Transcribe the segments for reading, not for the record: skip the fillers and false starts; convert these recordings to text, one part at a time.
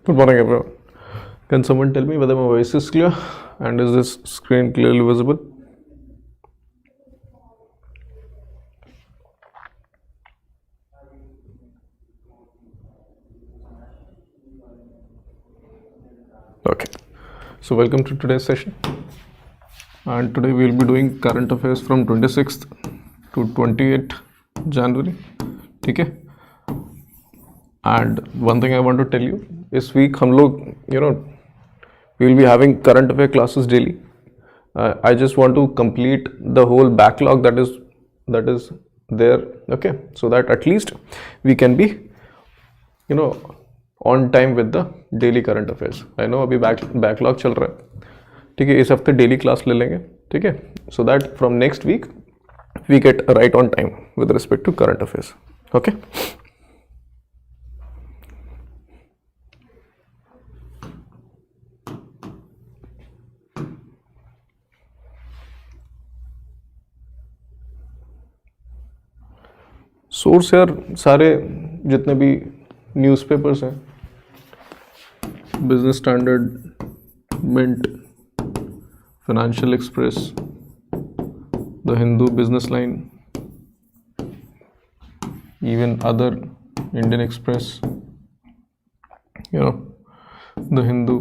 Good morning, everyone. Can someone tell me whether my voice is clear and is this screen clearly visible? Okay, so welcome to today's session, and today we will be doing current affairs from 26th to 28th January. Okay, and one thing I want to tell you, this week हम लोग we will be having current affair classes daily. I just want to complete the whole backlog that is there, okay, so that at least we can be on time with the daily current affairs. I know अभी backlog चल रहा है, ठीक है, इस हफ्ते daily class ले लेंगे, ठीक है, so that from next week we get right on time with respect to current affairs. Okay. Source यार सारे जितने भी न्यूज़पेपर्स हैं, Business Standard, Mint, Financial Express, The Hindu, Business Line, even other Indian Express, The Hindu,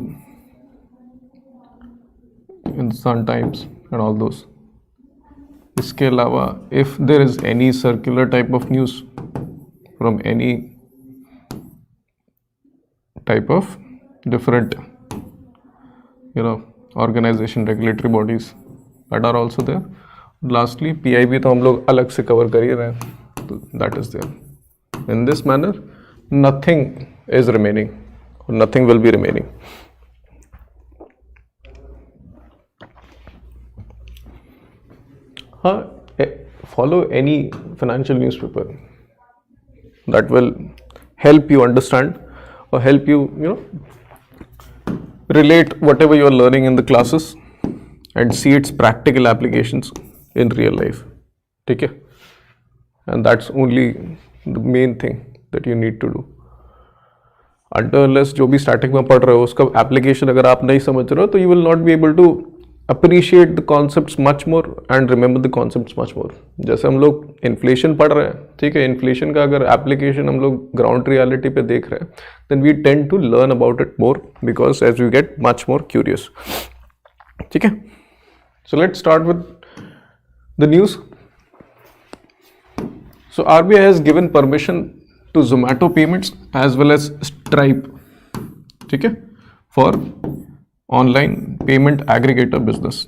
Hindustan Times and all those. इसके अलावा if there is any circular type of news from any type of different organization, regulatory bodies that are also there. Lastly PIB तो हम लोग अलग से cover कर ही रहे हैं, तो that is there. In this manner nothing is remaining, nothing will be remaining. Follow any financial newspaper that will help you understand or help you relate whatever you are learning in the classes and see its practical applications in real life. Okay, and that's only the main thing that you need to do. Until unless जो भी starting में पढ़ रहे हो उसका application अगर आप नहीं समझ रहे हो तो you will not be able to appreciate the concepts much more and remember the concepts much more. जैसे हम लोग इन्फ्लेशन पढ़ रहे हैं, ठीक है, इन्फ्लेशन का अगर एप्लीकेशन हम लोग ग्राउंड रियलिटी पे देख रहे हैं, then we tend to learn about it more because as we get much more curious. ठीक है, so let's start with the news. So RBI has given permission to Zomato payments as well as Stripe, ठीक है, for online payment aggregator business.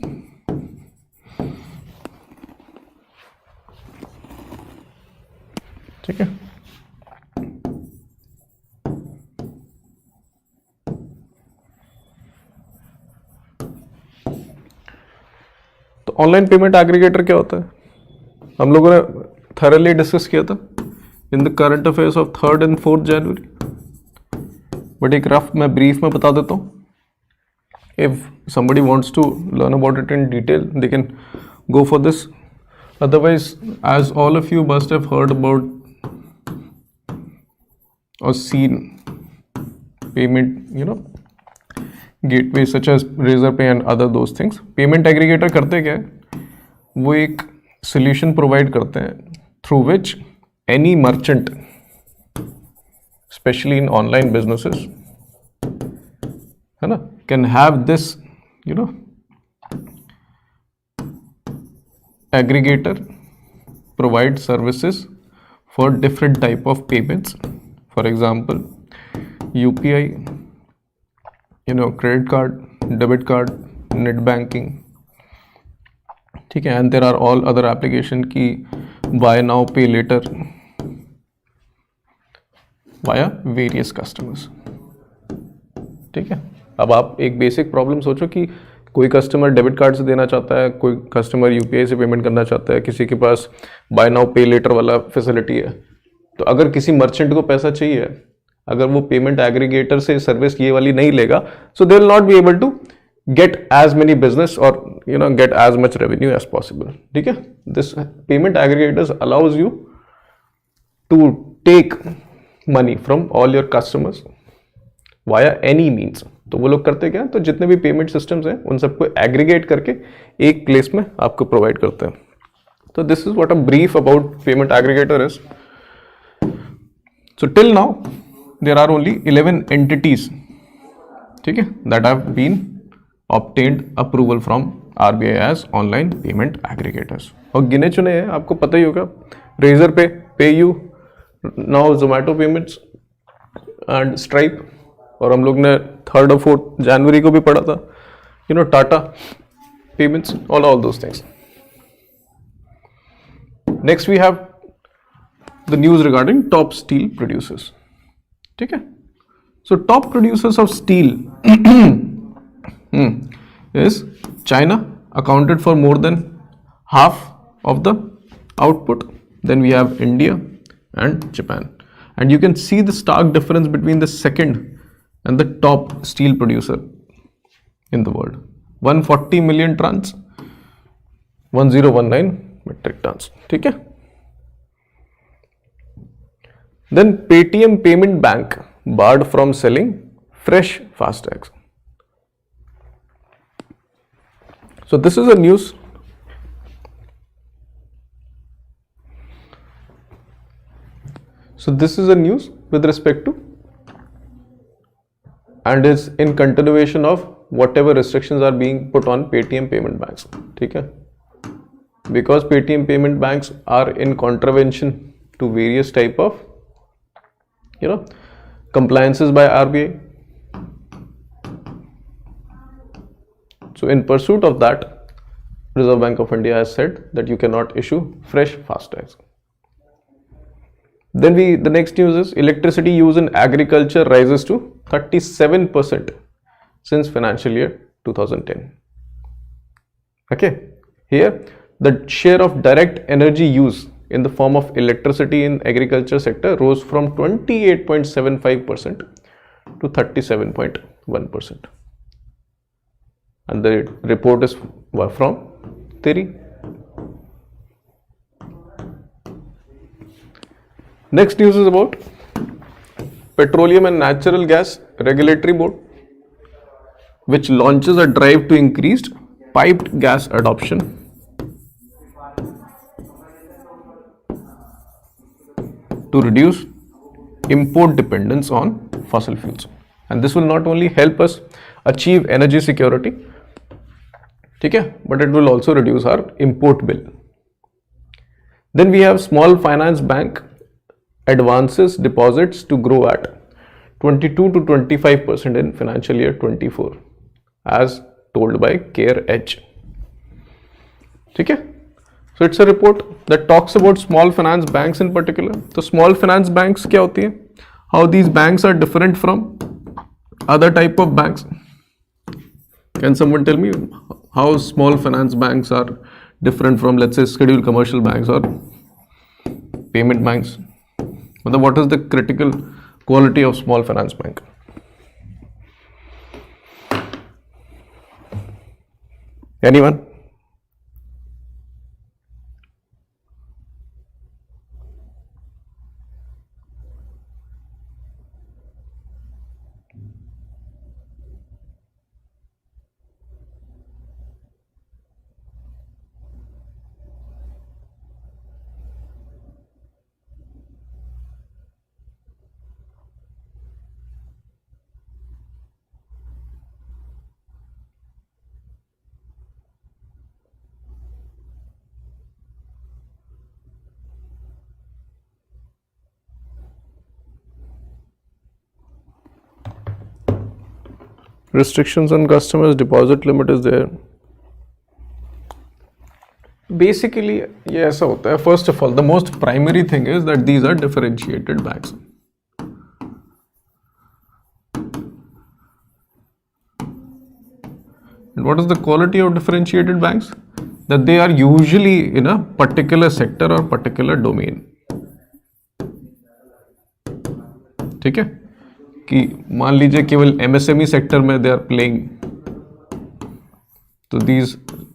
ठीक है, तो online payment aggregator क्या होता है हम लोगों ने थॉरली डिस्कस किया था in the current affairs of 3rd and 4th January, but एक रफ मैं ब्रीफ में बता देता हूँ. If somebody wants to learn about it in detail, they can go for this. Otherwise, as all of you must have heard about or seen payment, gateways such as Razorpay and other those things. Payment aggregator करते क्या है? वो एक solution provide करते हैं through which any merchant, especially in online businesses, है ना, can have this aggregator provide services for different type of payments. For example, UPI, credit card, debit card, net banking, ठीक है, and there are all other application की buy now pay later via various customers. ठीक है, अब आप एक basic problem सोचो कि कोई कस्टमर डेबिट कार्ड से देना चाहता है, कोई कस्टमर यूपीआई से पेमेंट करना चाहता है, किसी के पास बाय नाउ पे लेटर वाला फैसिलिटी है. तो अगर किसी मर्चेंट को पैसा चाहिए, अगर वो पेमेंट एग्रीगेटर से सर्विस ये वाली नहीं लेगा, so they will not be able to get as many business और get as much revenue as possible. ठीक है, this payment aggregators allows you to take money from all your customers via any means. तो वो लोग करते क्या, तो जितने भी पेमेंट सिस्टम्स हैं उन सबको एग्रीगेट करके एक प्लेस में आपको प्रोवाइड करते हैं। तो this is what a brief about payment aggregator is. So till now there are only 11 entities, ठीक है, that have been obtained approval from RBI as online payment aggregators. और गिने चुने हैं, आपको पता ही होगा, रेजर पे, PayU, now Zomato payments and stripe, और हम लोग ने 3rd और 4th जनवरी को भी पढ़ा था, you know, Tata payments, all those things. Next we have the news regarding top steel producers, ठीक है। So top producers of steel is China, accounted for more than half of the output. Then we have India and Japan, and you can see the stark difference between the second and the top steel producer in the world. 140 million tons, 1019 metric tons, ठीक है। Then Paytm Payment Bank barred from selling fresh FASTags. So this is a news. So this is a news with respect to, and is in continuation of whatever restrictions are being put on Paytm payment banks, ठीक है, because Paytm payment banks are in contravention to various type of, you know, compliances by RBI. So in pursuit of that, Reserve Bank of India has said that you cannot issue fresh FASTags. Then the next news is electricity use in agriculture rises to 37% since financial year 2010. Okay, here the share of direct energy use in the form of electricity in agriculture sector rose from 28.75% to 37.1%. And the report is from TERI. Next news is about Petroleum and Natural Gas Regulatory Board, which launches a drive to increased piped gas adoption to reduce import dependence on fossil fuels. And this will not only help us achieve energy security, ठीक है, but it will also reduce our import bill. Then we have small finance bank advances deposits to grow at 22 to 25% in financial year 24, as told by Care Edge. ठीक है, so it's a report that talks about small finance banks in particular. तो small finance banks क्या होती है? How these banks are different from other type of banks? Can someone tell me how small finance banks are different from, let's say, scheduled commercial banks or payment banks? What is the critical quality of small finance bank? Anyone? Restrictions on customers, deposit limit is there. Basically ये ऐसा होता है. First of all, the most primary thing is that these are differentiated banks. And what is the quality of differentiated banks? That they are usually in a particular sector or particular domain. ठीक है, कि मान लीजिए केवल MSME sector में they are playing. So these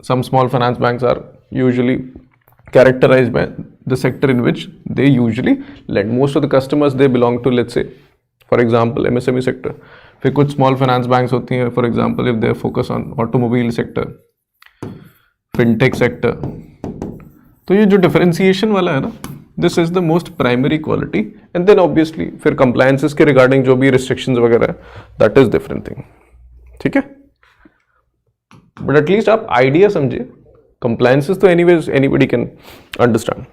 some small finance banks are usually characterized by the sector in which they usually lend. Most of the customers they belong to, let's say, for example, MSME sector. फिर कुछ small finance banks होती हैं, for example if they focus on automobile sector, fintech sector. तो ये जो differentiation वाला है ना, this is the most primary quality. And then obviously फिर कंप्लायंसेस के रिगार्डिंग जो भी रिस्ट्रिक्शंस वगैरह है, दैट इज डिफरेंट थिंग, ठीक है। बट एटलीस्ट आप आइडिया समझिए, कंप्लायंसेस तो anyways anybody can understand.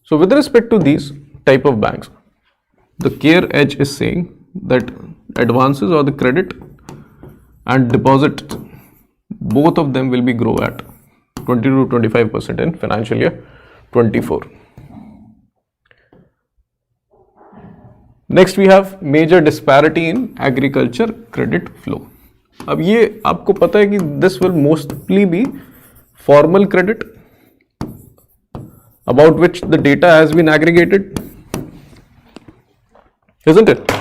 So with respect to these type of banks, the CARE Edge is saying that advances or the credit and deposit, both of them will be grow at 20 to 25% in financial year 24. Next we have major disparity in agriculture credit flow. अब ये आपको पता है कि this will mostly be formal credit about which the data has been aggregated, isn't it?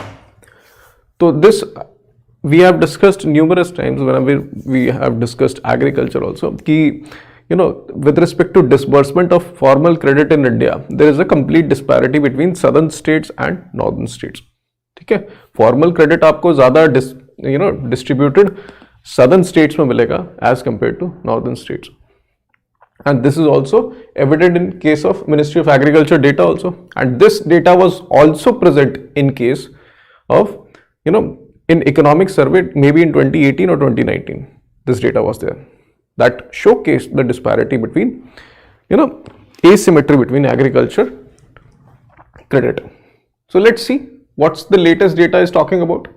So this we have discussed numerous times whenever we have discussed agriculture also, कि you know, with respect to disbursement of formal credit in India, there is a complete disparity between southern states and northern states, ठीक है। formal credit आपको ज़्यादा distributed southern states में मिलेगा as compared to northern states. And this is also evident in case of Ministry of Agriculture data also, and this data was also present in case of in economic survey maybe in 2018 or 2019. This data was there that showcased the disparity between asymmetry between agriculture credit. So let's see what's the latest data is talking about.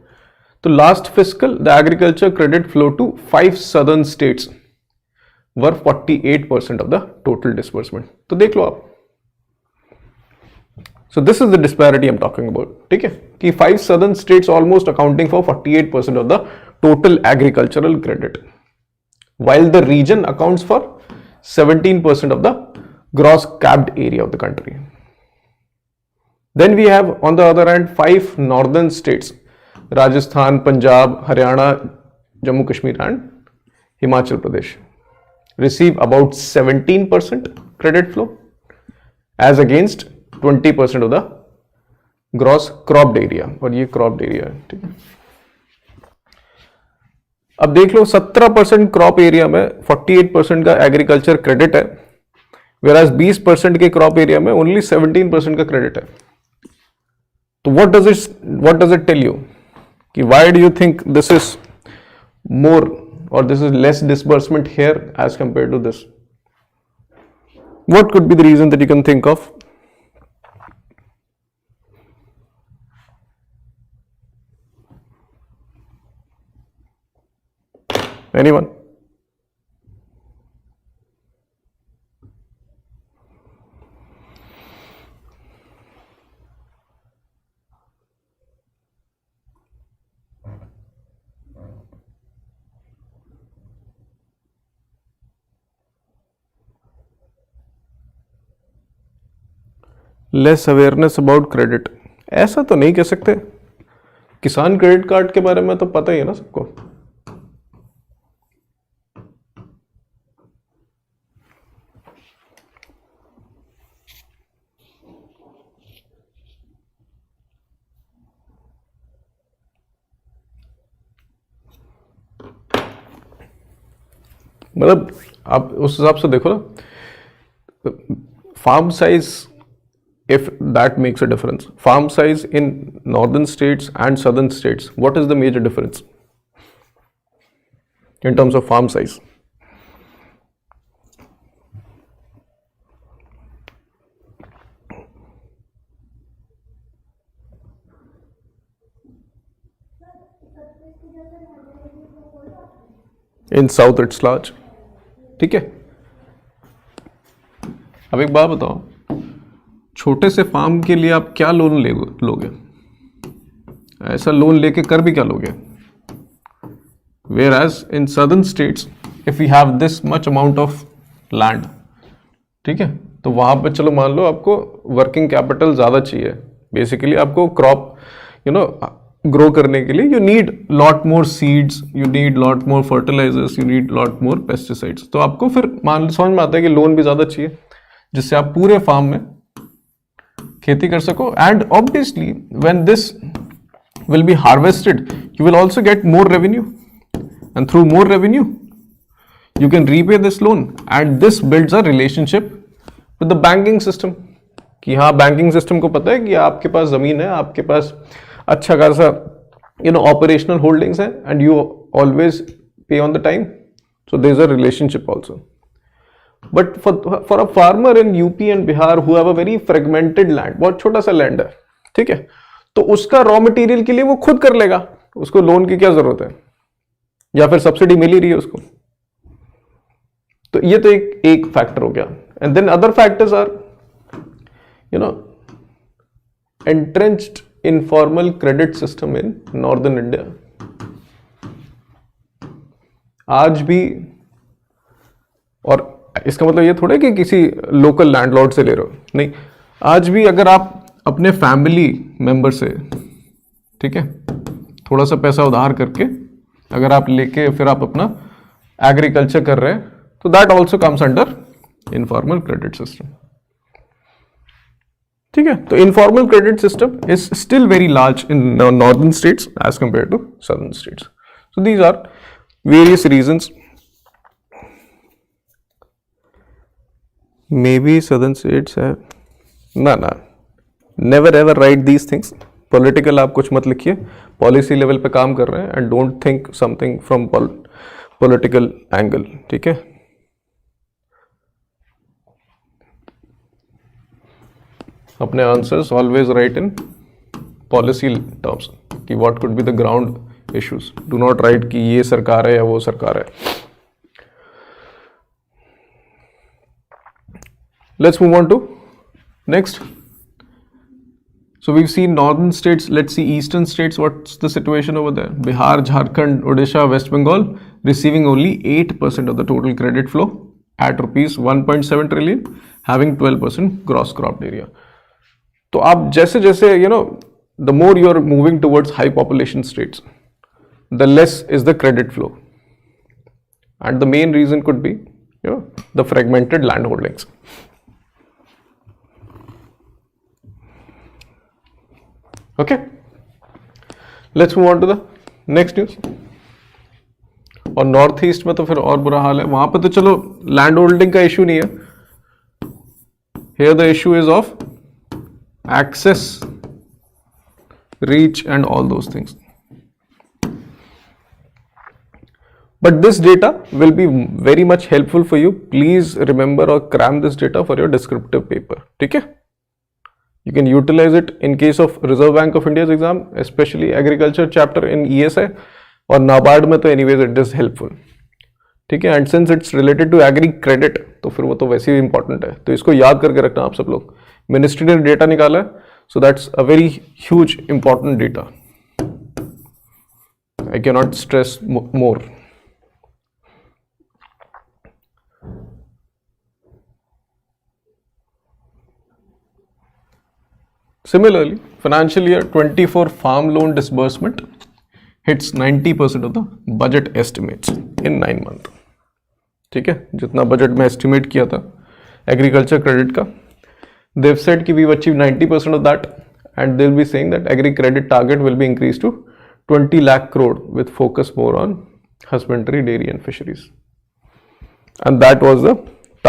So last fiscal the agriculture credit flow to 5 southern states were 48% of the total disbursement. तो देख लो आप. So this is the disparity I'm talking about. ठीक है कि 5 southern states almost accounting for 48% of the total agricultural credit, while the region accounts for 17% of the gross capped area of the country. Then we have on the other hand 5 northern states, Rajasthan, Punjab, Haryana, Jammu Kashmir and Himachal Pradesh, receive about 17% credit flow as against 20% of the gross cropped area, और ये cropped area है, ठीक है। अब देख लो 17% crop area में 48% का agriculture credit है, whereas 20% के क्रॉप एरिया में ओनली 17% का क्रेडिट है। तो what does it tell you कि why do you think this is more or this is less disbursement here as compared to this? What could be the reason that you can think of? Anyone? Less awareness about credit, ऐसा तो नहीं कह सकते। किसान credit card के बारे में तो पता ही है ना सबको। मतलब आप उस हिसाब से देखो ना, farm size, if that makes a difference, farm size in northern states and southern states, what is the major difference in terms of farm size? In south it's large, ठीक है। अब एक बात बताओ, छोटे से फार्म के लिए आप क्या लोन लोगे? ऐसा लोन लेके कर भी क्या लोगे? Whereas in southern states, if we have this much amount of land, ठीक है, तो वहां पे चलो मान लो आपको वर्किंग कैपिटल ज्यादा चाहिए। बेसिकली आपको क्रॉप ग्रो करने के लिए you need lot more seeds, you need lot more fertilisers, you need lot more pesticides. तो आपको फिर समझ में आता है कि लोन भी ज्यादा चाहिए, जिससे आप पूरे फार्म में खेती कर सको. And obviously when this will be harvested, you will also get more revenue, and through more revenue you can repay this loan, and this builds a relationship with the banking system. कि हाँ, banking system को पता है कि आपके पास जमीन है, आपके पास अच्छा खासा operational holdings है, and you always pay on the time, so there is a relationship also. But for a farmer in UP and Bihar who have a very fragmented land, बहुत छोटा सा लैंड है, ठीक है, तो उसका रॉ मटेरियल के लिए वो खुद कर लेगा, उसको लोन की क्या जरूरत है, या फिर सब्सिडी मिल ही रही है उसको. तो ये तो एक फैक्टर हो गया. And then other factors are entrenched informal credit system in northern India. आज भी, और इसका मतलब ये थोड़ा कि किसी लोकल लैंडलॉर्ड से ले रहे हो, नहीं, आज भी अगर आप अपने फैमिली मेंबर से, ठीक है, थोड़ा सा पैसा उधार करके अगर आप लेके फिर आप अपना एग्रीकल्चर कर रहे हैं, तो that also comes under informal credit system. ठीक है, तो informal credit system is still very large in northern states as compare to southern states. So these are various reasons. May be southern states है ना, never ever write these things. Political आप कुछ मत लिखिए, policy level पे काम कर रहे हैं, and don't think something from political angle. ठीक है, अपने answers always write in policy terms कि what could be the ground issues. Do not write कि ये सरकार है या वो सरकार है. Let's move on to next. So we've seen northern states. Let's see eastern states. What's the situation over there? Bihar, Jharkhand, Odisha, West Bengal receiving only 8% of the total credit flow at rupees 1.7 trillion, having 12% gross cropped area. तो आप जैसे जैसे the more you are moving towards high population states, the less is the credit flow, and the main reason could be the fragmented land holdings. Okay, let's move on to the next news. और north east में तो फिर और बुरा हाल है. वहां पे तो चलो लैंड होल्डिंग का इशू नहीं है. Here the issue is of access, reach and all those things. But this data will be very much helpful for you. Please remember or cram this data for your descriptive paper. ठीक है, you can utilize it in case of Reserve Bank of India's exam, especially agriculture chapter in ESI, और NABARD में तो anyways it is helpful. ठीक है, and since it's related to agri credit, तो फिर वो तो वैसे ही important है, तो इसको याद करके रखना आप सब लोग. मिनिस्ट्री ने डेटा निकाला है, so that's a very huge important data. I cannot stress more. Similarly, financial year 24 farm loan disbursement hits 90% of the budget estimates in 9 months. ठीक है, जितना बजट में एस्टिमेट किया था एग्रीकल्चर क्रेडिट का, they've said कि we've achieved 90% of that, and they'll be saying that agri credit target will be increased to 20 lakh crore with focus more on husbandry, dairy and fisheries, and that was the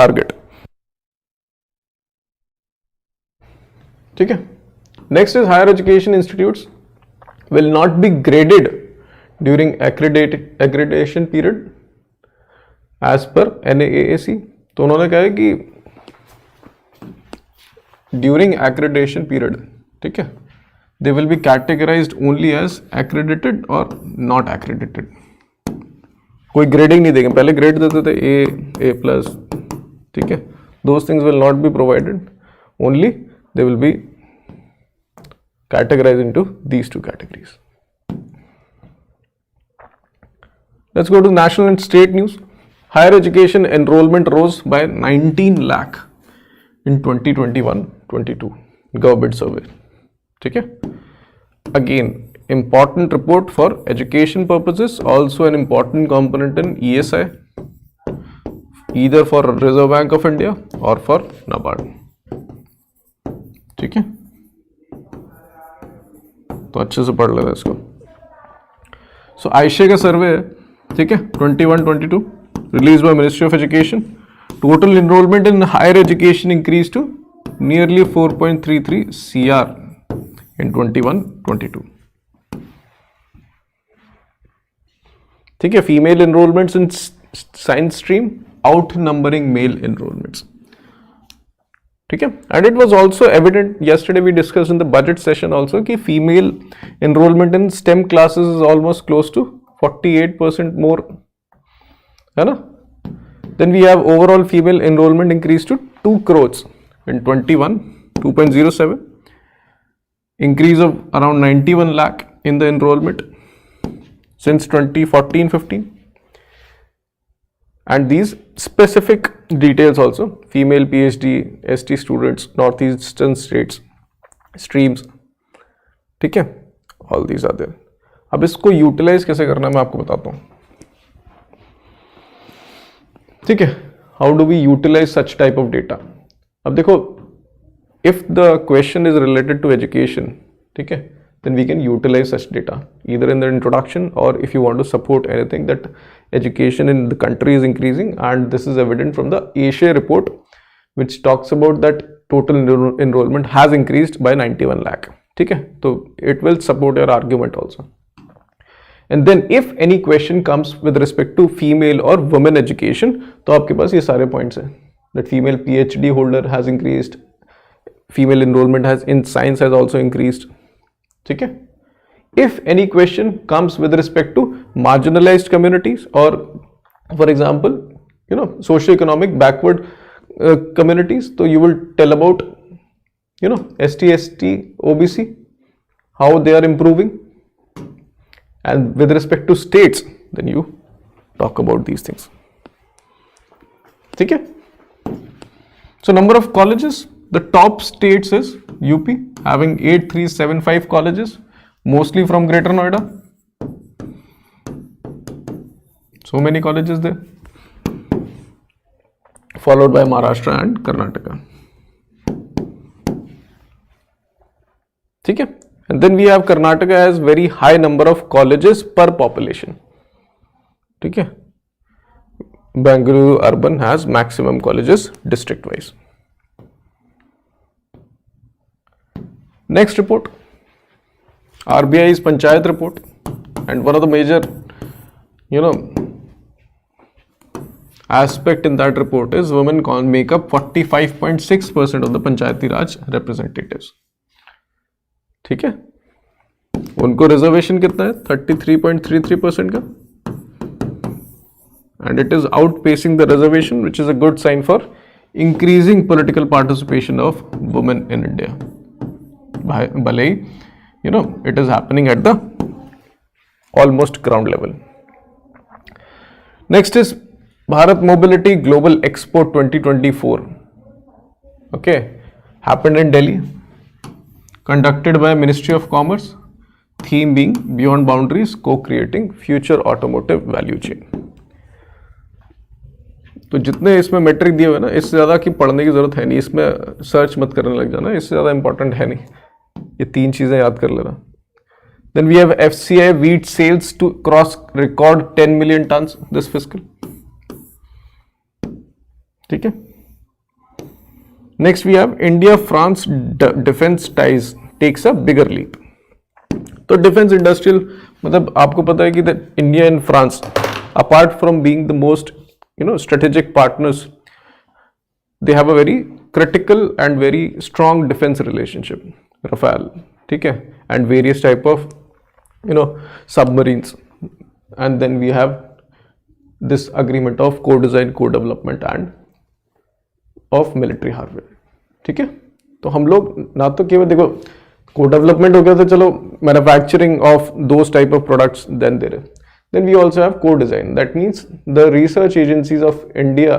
target. ठीक है, next is higher education institutes will not be graded during accreditation period as per NAAC. तो उन्होंने कहा है कि during accreditation period, ठीक है, they will be categorized only as accredited or not accredited. कोई ग्रेडिंग नहीं देंगे. पहले ग्रेड देते थे A+, ठीक है, those things will not be provided. Only they will be categorized into these two categories. Let's go to national and state news. Higher education enrollment rose by 19 lakh in 2021-22 government survey. ठीक है, again important report for education purposes, also an important component in ESI, either for Reserve Bank of India or for NABARD. ठीक है, तो अच्छे से पढ़ लेना इसको। सो आयशे का सर्वे है, ठीक है, 21-22 release by ministry of education. Total enrolment in higher education increase to nearly 4.33 CR in 21-22। ठीक है, female enrolments in science stream out numbering male enrolments. ठीक है, and it was also evident yesterday we discussed in the budget session also कि female enrolment in STEM classes is almost close to 48% more, है ना। Then we have overall female enrollment increased to 2 crores in 21, 2.07, increase of around 91 lakh in the enrollment since 2014-15. And these specific details also, female PhD, ST students, northeastern states, streams, ठीक है, all these are there. अब इसको utilise कैसे करना है मैं आपको बताता हूँ, ठीक है। How do we utilise such type of data. अब देखो, if the question is related to education, ठीक है, then we can utilize such data either in the introduction, or if you want to support anything that education in the country is increasing, and this is evident from the ASO report which talks about that total enrollment has increased by 91 lakh, ठीक है, तो it will support your argument also. And then if any question comes with respect to female or women education, तो आपके पास ये सारे points हैं, that female PhD holder has increased, female enrollment has in science has also increased, ठीक है। If any question comes with respect to marginalized communities, or for example, you know, socio-economic backward communities, so you will tell about, you know, ST, OBC, how they are improving, and with respect to states, then you talk about these things, ठीक है। So number of colleges, the top states is UP having 8375 colleges, mostly from Greater Noida. So many colleges there, followed by Maharashtra and Karnataka, ठीक है। And then we have Karnataka has very high number of colleges per population, ठीक है। Bangalore urban has maximum colleges district wise. Next report, RBI's Panchayat report, and one of the major, you know, aspect in that report is women make up 45.6% of the Panchayati Raj representatives, ठीक है। उनको reservation कितना है, 33.33% का, and it is outpacing the reservation, which is a good sign for increasing political participation of women in India. भले ही, you know, it is happening at the almost ground level. Next is Bharat Mobility Global Expo 2024. Okay, happened in Delhi, conducted by Ministry of Commerce. Theme being Beyond Boundaries, Co-creating Future Automotive Value Chain. तो जितने इसमें matric दिए हुए ना, इससे ज़्यादा की पढ़ने की ज़रूरत है नहीं, इसमें सर्च मत करने लग जाना, इससे ज़्यादा इंपॉर्टेंट है नहीं, ये 3 चीज़ें याद कर लेना। Then we have FCI wheat sales to cross record 10 million tons this fiscal, ठीक है। Next we have India France defense ties takes a bigger leap. तो डिफेंस इंडस्ट्रियल, मतलब आपको पता है कि India and France, apart from being the most, you know, strategic partners, they have a very critical and very strong defense relationship. Rafale, ठीक है, and various type of, you know, submarines, and then we have this agreement of co-design, co-development and of military hardware, ठीक है। तो हम लोग ना तो केवल देखो co-development हो गया तो चलो manufacturing of those type of products, then we also have co-design. That means the research agencies of India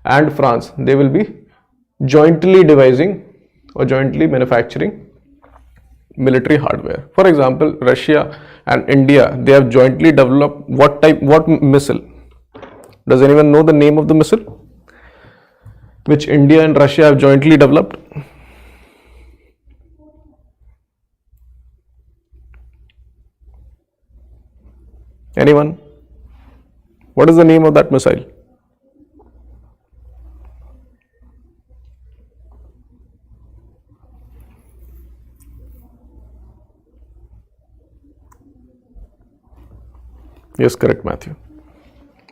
and France, they will be jointly devising or jointly manufacturing military hardware. For example, Russia and India, they have jointly developed what missile? Does anyone know the name of the missile which India and Russia have jointly developed? Anyone? What is the name of that missile? Yes, correct, Matthew.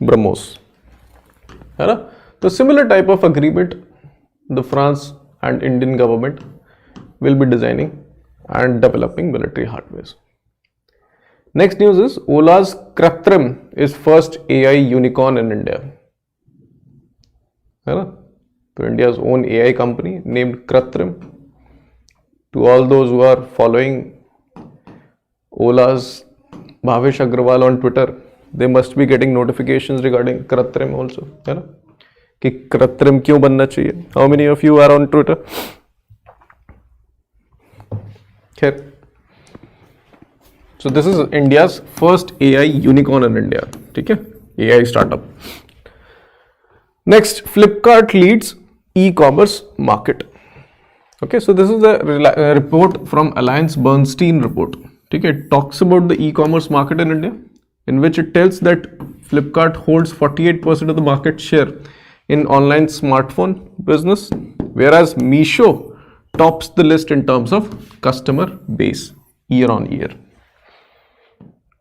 BrahMos. है ना? तो similar type of agreement the France and Indian government will be designing and developing military hardware. Next news is Ola's Kratrim is first AI unicorn in India. है ना? So India's own AI company named Kratrim. To all those who are following Ola's Bhavesh Agrawal on Twitter, they must be getting notifications regarding Kratrim also. है ना? कि Kratrim क्यों बनना चाहिए? How many of you are on Twitter? खैर. So this is India's first AI unicorn in India. ठीक है? AI startup. Next, Flipkart leads e-commerce market. Okay, so this is a report from Alliance Bernstein report. Okay, it talks about the e-commerce market in India, in which it tells that Flipkart holds 48% of the market share in online smartphone business, whereas Meesho tops the list in terms of customer base year on year.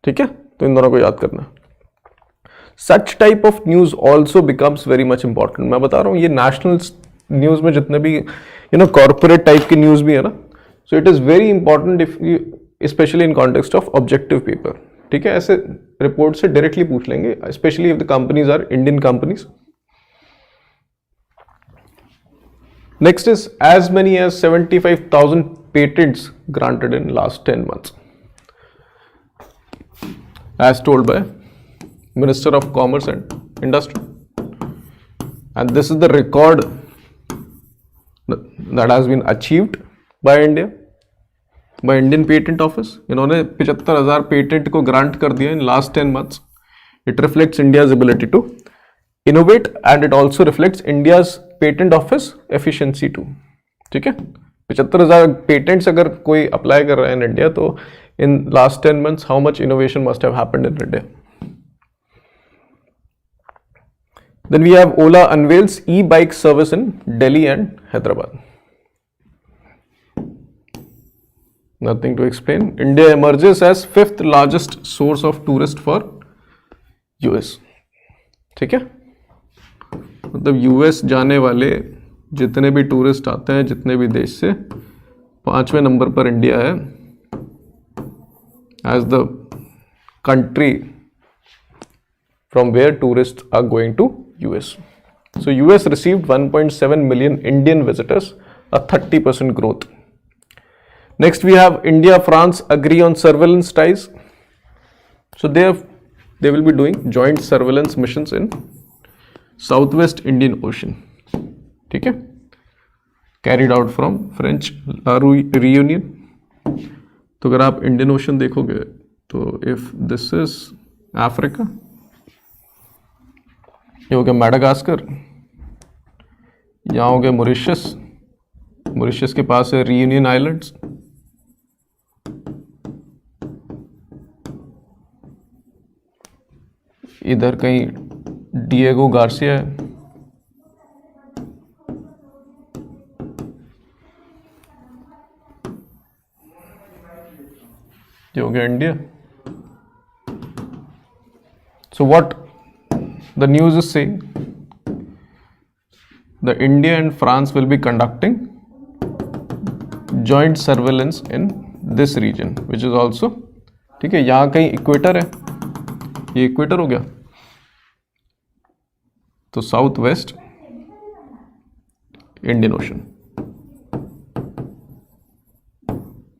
ठीक है, तो इन दोनों को याद करना. Such type of news also becomes very much important. मैं बता रहा हूँ ये national news में जितने भी corporate type की news भी है ना, so it is very important if you, especially in context of objective paper. ठीक है, ऐसे report से directly पूछ लेंगे, especially if the companies are Indian companies. Next is as many as 75,000 patents granted in last 10 months. As told by Minister of Commerce and Industry, and this is the record that has been achieved by India, by Indian Patent Office. इन्होंने 75,000 patent को grant कर दिया in last 10 months. It reflects India's ability to innovate and it also reflects India's Patent Office efficiency too. ठीक है, 75,000 patents अगर कोई apply कर रहा है in India, तो in last 10 months how much innovation must have happened in India. Then we have Ola unveils e-bike service in Delhi and Hyderabad. Nothing to explain. India emerges as 5th largest source of tourist for US. ठीक है, मतलब US जाने वाले जितने भी tourist आते हैं जितने भी देश से, 5वें नंबर पर इंडिया है as the country from where tourists are going to US. So US received 1.7 million Indian visitors, a 30% growth. Next we have India, France agree on surveillance ties. So they will be doing joint surveillance missions in Southwest Indian Ocean. ठीक है, carried out from French La Réunion. तो अगर आप Indian ocean देखोगे तो if this is Africa, ये हो गया मैडागास्कर, यहाँ हो गया मॉरिशस, मॉरिशस के पास है रियूनियन आइलैंड्स, इधर कहीं डिएगो गार्सिया है, ये हो गया India. So what the news is saying, the India and France will be conducting joint surveillance in this region, which is also, ठीक है, यहाँ कहीं इक्वेटर है, ये इक्वेटर हो गया, तो साउथ वेस्ट इंडियन ओशन.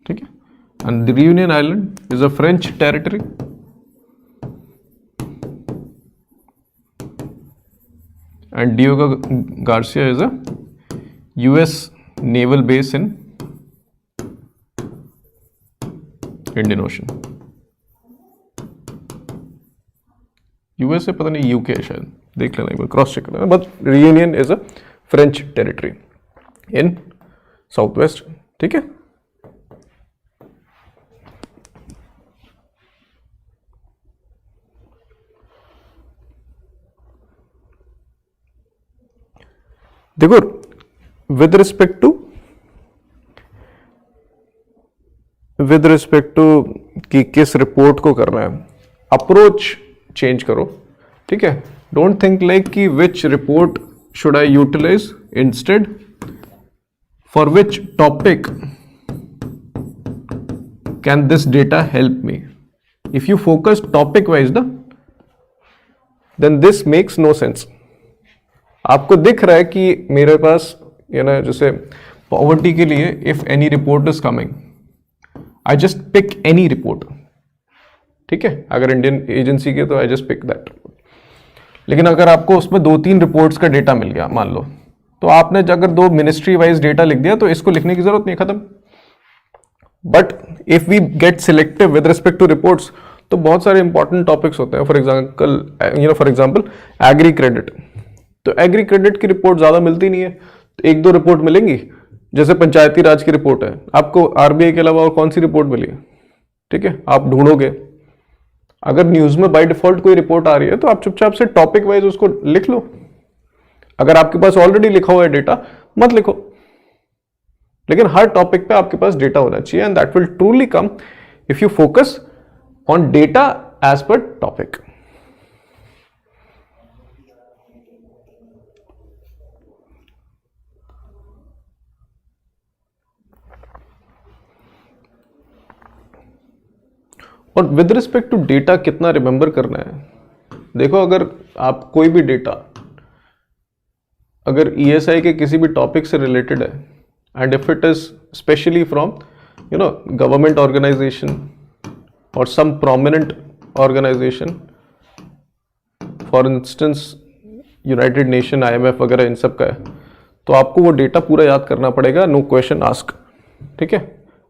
ठीक है, and the Reunion Island is a French territory. And Diego Garcia is a US naval base in Indian Ocean. US है, पता नहीं UK है शायद, देख लेना एक बार, क्रॉस चेक करना. But Reunion is a French territory in Southwest. ठीक है. देखो विद रिस्पेक्ट टू कि किस रिपोर्ट को करना है, अप्रोच चेंज करो, ठीक है। डोंट थिंक लाइक कि which report should I utilize, instead for which topic can this data help me. If you focus topic wise ना, then this makes no sense. आपको दिख रहा है कि मेरे पास जैसे पॉवर्टी के लिए if any report is coming, I just pick any report, ठीक है। अगर इंडियन एजेंसी के तो आई जस्ट पिक दैट। लेकिन अगर आपको उसमें 2-3 रिपोर्ट्स का डेटा मिल गया मान लो, तो आपने अगर 2 मिनिस्ट्री वाइज डेटा लिख दिया तो इसको लिखने की जरूरत नहीं, खत्म। But if we get selective with respect to reports, तो बहुत सारे इंपॉर्टेंट टॉपिक्स होते हैं। फॉर एग्जाम्पल एग्री क्रेडिट, तो एग्री क्रेडिट की रिपोर्ट ज्यादा मिलती नहीं है, तो 1-2 रिपोर्ट मिलेंगी। जैसे पंचायती राज की रिपोर्ट है, आपको आरबीआई के अलावा और कौन सी रिपोर्ट मिली है, ठीक है, आप ढूंढोगे। अगर न्यूज में बाय डिफॉल्ट कोई रिपोर्ट आ रही है तो आप चुपचाप से टॉपिक वाइज उसको लिख लो। अगर आपके पास ऑलरेडी लिखा हुआ है डेटा, मत लिखो। लेकिन हर टॉपिक पे आपके पास डेटा होना चाहिए, and that will truly come if you focus on data as per topic. और विद रिस्पेक्ट टू डेटा कितना रिमेंबर करना है, देखो अगर आप कोई भी डेटा अगर ईएसआई के किसी भी टॉपिक से रिलेटेड है, and if it is specially from government organization और some prominent organization, for instance United Nation, IMF वगैरह, इन सब का है, तो आपको वो डेटा पूरा याद करना पड़ेगा, नो क्वेश्चन आस्क, ठीक है।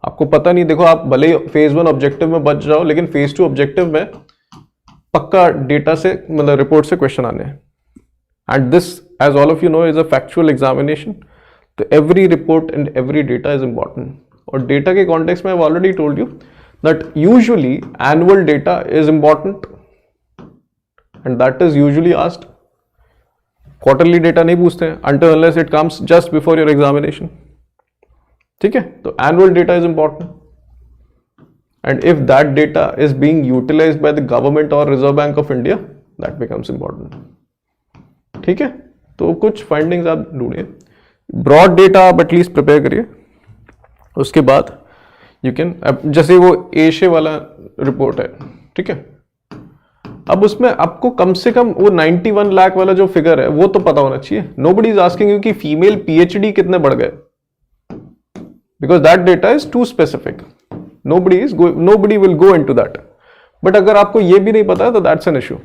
आपको पता नहीं, देखो आप भले ही फेज 1 ऑब्जेक्टिव में बच जाओ, लेकिन फेज 2 ऑब्जेक्टिव में पक्का डेटा से मतलब रिपोर्ट से क्वेश्चन आने हैं। And this, as all of you know, is a factual examination, तो every report and every data is important. और डेटा के कॉन्टेक्स्ट में I have already told you that usually annual data is important, and that is usually asked. Quarterly data नहीं पूछते हैं until unless it comes just before your examination, ठीक है। तो annual data is important, and if that data is being utilized by the government और Reserve Bank of India, that becomes important, ठीक है। तो कुछ फाइंडिंग्स आप ढूंढिए, ब्रॉड डेटा आप एटलीस्ट प्रिपेयर करिए। उसके बाद यू कैन, जैसे वो एशिया वाला रिपोर्ट है, ठीक है, अब उसमें आपको कम से कम वो 91 लाख वाला जो फिगर है वो तो पता होना चाहिए। नोबडी इज आस्किंग यू कि फीमेल पीएचडी कितने बढ़ गए, because that data is too specific. Nobody will go into that. But अगर आपको ये भी नहीं पता है तो that's an issue.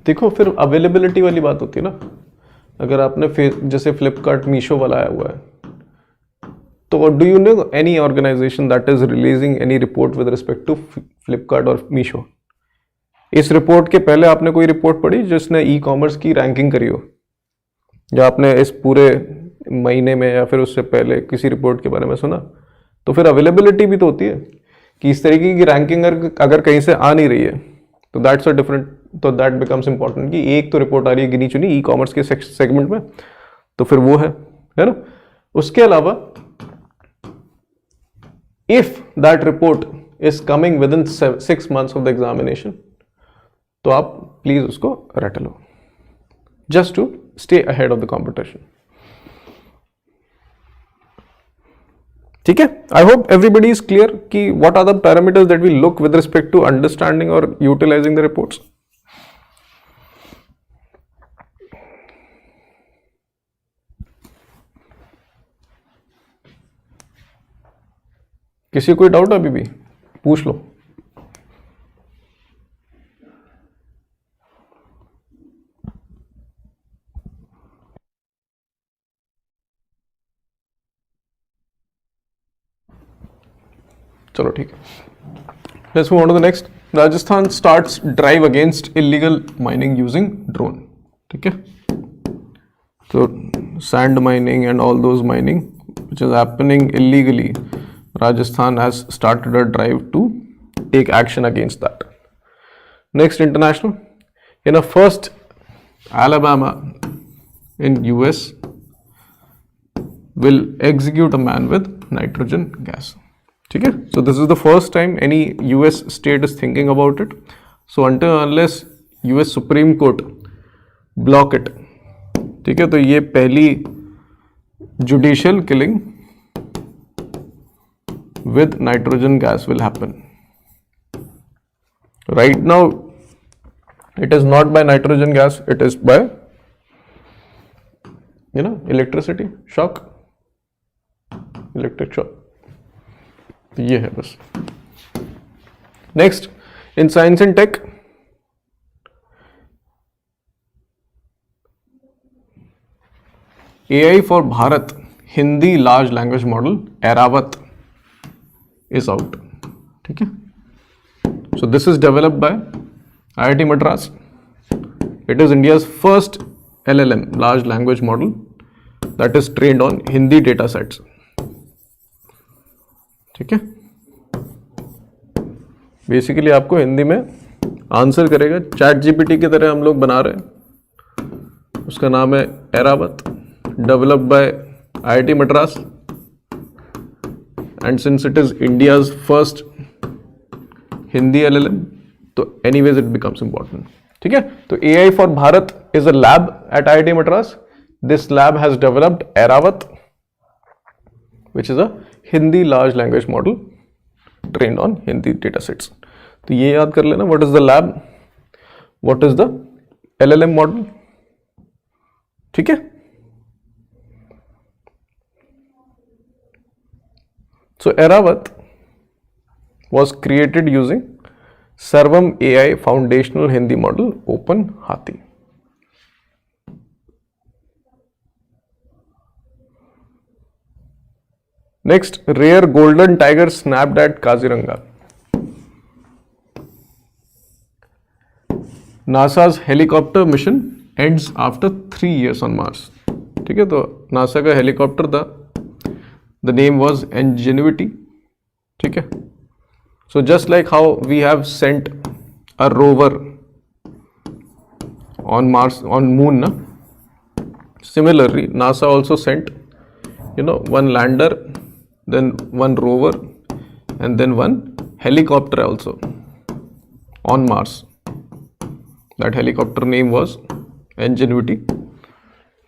देखो फिर अवेलेबिलिटी वाली बात होती है ना, अगर आपने जैसे फ्लिपकार्ट मीशो वाला आया हुआ है, तो do you know any organisation that is releasing any report with respect to Flipkart और मीशो? इस रिपोर्ट के पहले आपने कोई रिपोर्ट पढ़ी जिसने ई कॉमर्स की रैंकिंग करी हो, या आपने इस पूरे महीने में या फिर उससे पहले किसी रिपोर्ट के बारे में सुना? तो फिर अवेलेबिलिटी भी तो होती है कि इस तरीके की रैंकिंग अगर कहीं से आ नहीं रही है तो दैट्स अ डिफरेंट, तो दैट बिकम्स इंपॉर्टेंट कि एक तो रिपोर्ट आ रही है गिनी चुनी ई कॉमर्स के सेगमेंट में, तो फिर वो है ना। उसके अलावा if that report is coming within 6 months of the examination, तो आप प्लीज उसको रट लो, just to stay ahead of the competition, ठीक है। I hope everybody is clear कि what are the parameters that we look with respect to understanding और utilizing the reports. किसी कोई डाउट अभी भी पूछ लो। चलो ठीक है, let's move on to the next. Rajasthan starts drive against illegal mining using drone, ठीक है। So sand mining and all those mining which is happening illegally, Rajasthan has started a drive to take action against that. Next, international. In a first, Alabama in US will execute a man with nitrogen gas. Okay? So this is the first time any US state is thinking about it. So until unless US Supreme Court block it, ठीक है, तो ये पहली judicial killing with nitrogen gas will happen. Right now, it is not by nitrogen gas, it is by, electricity shock, electric shock. ये है बस. Next, in science and tech, AI for Bharat Hindi large language model Airavat is out. ठीक है. So this is developed by IIT Madras. It is India's first LLM large language model that is trained on Hindi data sets. ठीक है. Basically आपको हिंदी में answer करेगा, chat GPT की तरह हम लोग बना रहे हैं. उसका नाम है Airavat, developed by IIT Madras, and since it is India's first Hindi LLM, तो एनीवेज इट बिकम्स इंपॉर्टेंट. ठीक है. तो AI for Bharat is a lab eight IIT Madras. This lab has developed Airavat, which is a Hindi large language model trained on Hindi datasets. तो ये याद कर लेना, what is the lab, what is the LLM model. ठीक है. So Airavat was created using Sarvam AI foundational Hindi model Open Hathi. Next, rare golden tiger snapped at Kaziranga. NASA's helicopter mission ends after 3 years on Mars. ठीक है. तो NASA का helicopter था, the name was Ingenuity. ठीक है. So just like how we have sent a rover on Mars, on Moon, na? Similarly, NASA also sent, one lander, then one rover, and then one helicopter also on Mars. That helicopter name was Ingenuity.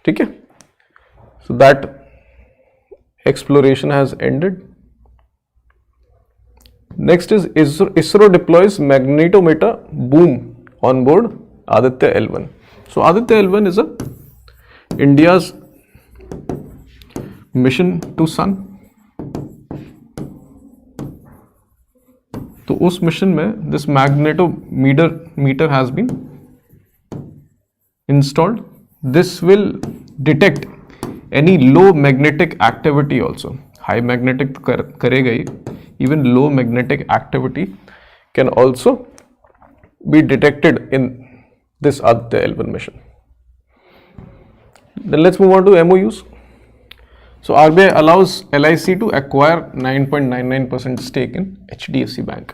ठीक है. So that exploration has ended. Next is ISRO deploys magnetometer boom on board Aditya L1. So Aditya L1 is India's mission to Sun. तो उस mission में this magnetometer has been installed. This will detect any low magnetic activity also. High magnetic तो करेगा ही, even low magnetic activity can also be detected in this Aditya L1 mission. Then let's move on to MOUs. So RBI allows LIC to acquire 9.99% stake in HDFC Bank.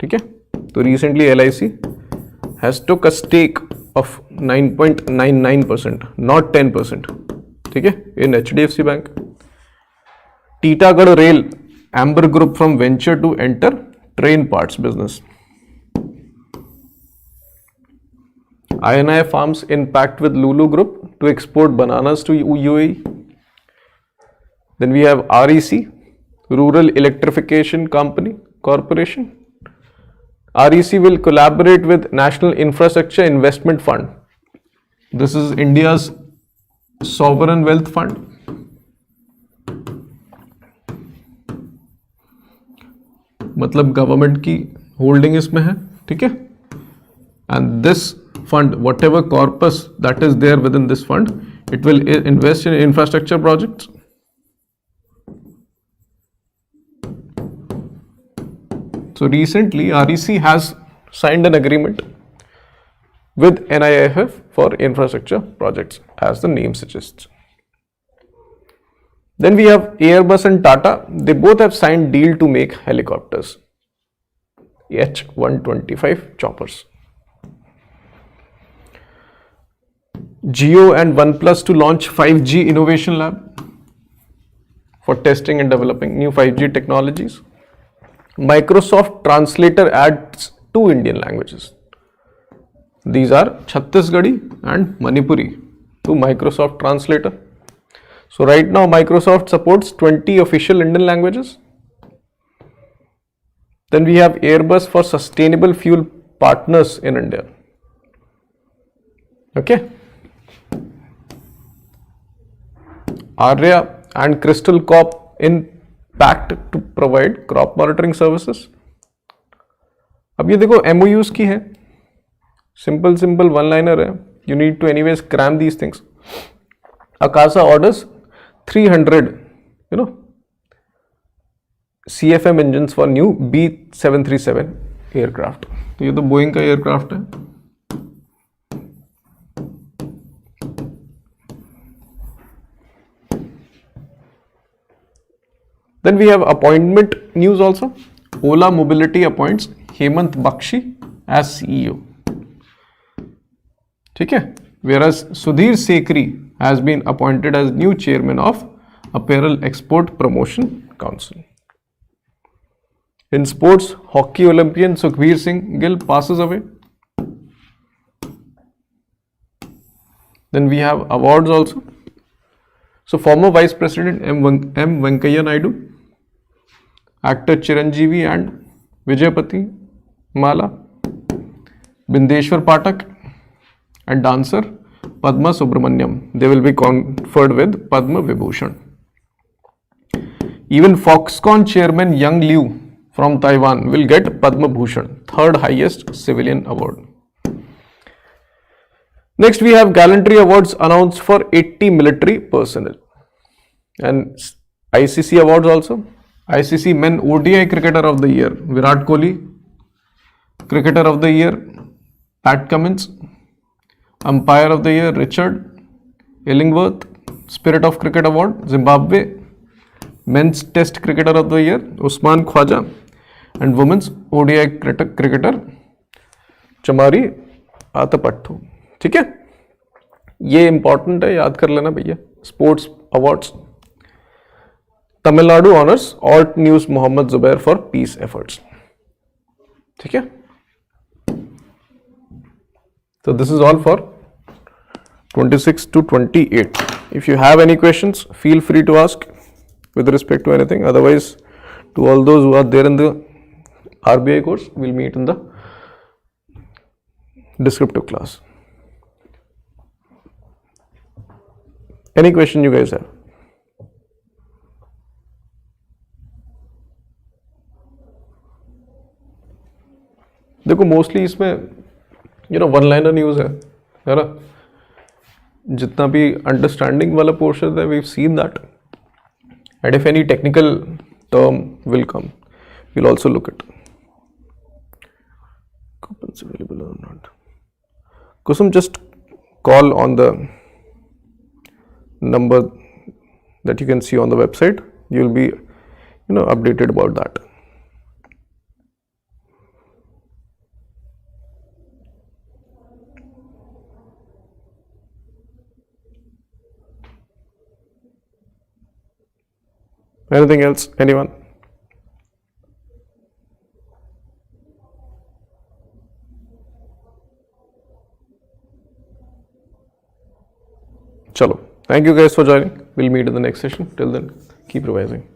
ठीक है. तो recently LIC has took a stake of 9.99%, not 10%. ठीक है, in HDFC Bank. Titagarh Rail Amber Group from venture to enter train parts business. INI Farms in pact with Lulu Group to export bananas to UAE. Then we have REC, Rural Electrification Corporation. REC will collaborate with National Infrastructure Investment Fund. This is India's sovereign wealth fund. मतलब government की holding इसमें है. ठीक है. And this fund, whatever corpus that is there within this fund, it will invest in infrastructure projects. So recently REC has signed an agreement with NIIF for infrastructure projects, as the name suggests. Then we have Airbus and Tata. They both have signed deal to make helicopters, H-125 choppers. Jio and OnePlus to launch 5G Innovation Lab for testing and developing new 5G technologies. Microsoft Translator adds 2 Indian languages. These are Chhattisgarhi and Manipuri to Microsoft Translator. So right now Microsoft supports 20 official Indian languages. Then we have Airbus for sustainable fuel partners in India. Okay. Arya and Crystal Corp in pact to provide crop monitoring services. अब ये देखो MOUs की है, simple one liner है. You need to anyways cram these things. Akasa orders 300 CFM engines for new B737 aircraft. तो ये तो Boeing का एयरक्राफ्ट है. Then we have appointment news also. Ola Mobility appoints Hemant Bakshi as CEO. ठीक है. Whereas Sudhir Sekri has been appointed as new chairman of Apparel Export Promotion Council. In sports, hockey Olympian Sukhbir Singh Gill passes away. Then we have awards also. So former Vice President M. Venkaiah Naidu, actor Chiranjeevi and Vijayapati Mala, Bindeshwar Pathak, and dancer Padma Subramaniam. They will be conferred with Padma Vibhushan. Even Foxconn chairman Yang Liu from Taiwan will get Padma Bhushan, third highest civilian award. Next we have gallantry awards announced for 80 military personnel and ICC awards also. ICC Men ODI Cricketer of the Year Virat Kohli, Cricketer of the Year Pat Cummins, Umpire of the Year Richard Illingworth, Spirit of Cricket Award Zimbabwe, Men's Test Cricketer of the Year Usman Khwaja, and Women's ODI Cricketer Chamari Atapattu. ठीक है, ये important है, याद कर लेना भैया. Sports awards. Tamil Nadu honours Alt News Mohammed Zubair for peace efforts. ठीक है. So this is all for 26 to 28. If you have any questions, feel free to ask with respect to anything. Otherwise, to all those who are there in the RBI course, we'll meet in the descriptive class. Any question you guys have? देखो mostly इसमें one liner news है ना. जितना भी understanding वाला portion है, we've seen that. And if any technical term will come, we'll also look at coupons available or not. Kusum, just call on the number that you can see on the website. You will be updated about that. Anything else? Anyone? Chalo. Thank you guys for joining. We'll meet in the next session. Till then, keep revising.